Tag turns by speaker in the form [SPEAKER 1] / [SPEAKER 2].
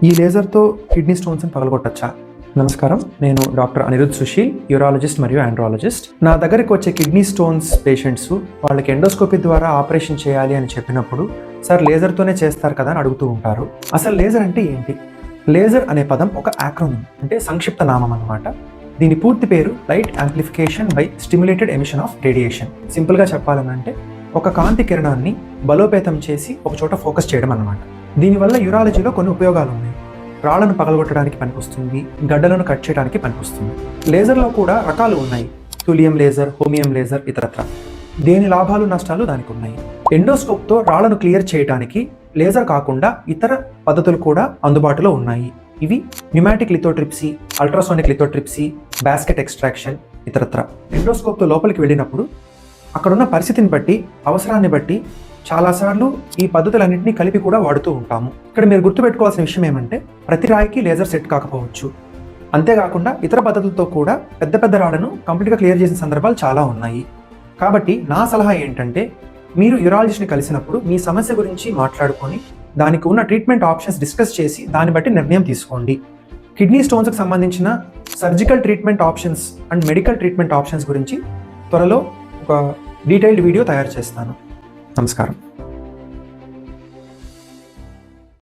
[SPEAKER 1] ఈ లేజర్తో కిడ్నీ స్టోన్స్ని పగలగొట్టచ్చా? నమస్కారం, నేను డాక్టర్ అనిరుద్ సుశీల్, యూరాలజిస్ట్ మరియు ఆండ్రాలజిస్ట్. నా దగ్గరికి వచ్చే కిడ్నీ స్టోన్స్ పేషెంట్స్ వాళ్ళకి ఎండోస్కోపీ ద్వారా ఆపరేషన్ చేయాలి అని చెప్పినప్పుడు, సార్ లేజర్తోనే చేస్తారు కదా అని అడుగుతూ ఉంటారు. అసలు లేజర్ అంటే ఏంటి? లేజర్ అనే పదం ఒక యాక్రోనిమ్, అంటే సంక్షిప్త నామం అన్నమాట. దీని పూర్తి పేరు light amplification by stimulated emission of radiation. సింపుల్గా చెప్పాలనంటే ఒక కాంతి కిరణాన్ని బలోపేతం చేసి ఒక చోట ఫోకస్ చేయడం అన్నమాట. దీనివల్ల యూరాలజీలో కొన్ని ఉపయోగాలు ఉన్నాయి. రాళ్లను పగలగొట్టడానికి పనికొస్తుంది, గడ్డలను కట్ చేయడానికి పనికొస్తుంది. లేజర్లో కూడా రకాలు ఉన్నాయి, థూలియం లేజర్, హోమియం లేజర్, ఇతరత్ర. దేని లాభాలు నష్టాలు దానికి ఉన్నాయి. ఎండోస్కోప్తో రాళ్లను క్లియర్ చేయడానికి లేజర్ కాకుండా ఇతర పద్ధతులు కూడా అందుబాటులో ఉన్నాయి. ఇవి pneumatic lithotripsy, ultrasonic lithotripsy, basket extraction, ఇతరత్ర. ఎండోస్కోప్తో లోపలికి వెళ్ళినప్పుడు అక్కడున్న పరిస్థితిని బట్టి, అవసరాన్ని బట్టి చాలాసార్లు ఈ పద్ధతులన్నింటినీ కలిపి కూడా వాడుతూ ఉంటాము. ఇక్కడ మీరు గుర్తుపెట్టుకోవాల్సిన విషయం ఏమంటే, ప్రతి రాయికి లేజర్ సెట్ కాకపోవచ్చు. అంతేకాకుండా ఇతర పద్ధతులతో కూడా పెద్ద పెద్ద రాళ్లను కంప్లీట్గా క్లియర్ చేసిన సందర్భాలు చాలా ఉన్నాయి. కాబట్టి నా సలహా ఏంటంటే, మీరు యూరాలజిస్ట్ని కలిసినప్పుడు మీ సమస్య గురించి మాట్లాడుకొని దానికి ఉన్న ట్రీట్మెంట్ ఆప్షన్స్ డిస్కస్ చేసి దాన్ని బట్టి నిర్ణయం తీసుకోండి. కిడ్నీ స్టోన్స్కి సంబంధించిన surgical treatment options and medical treatment options గురించి త్వరలో ఒక డీటెయిల్డ్ వీడియో తయారు చేస్తాను. నమస్కారం.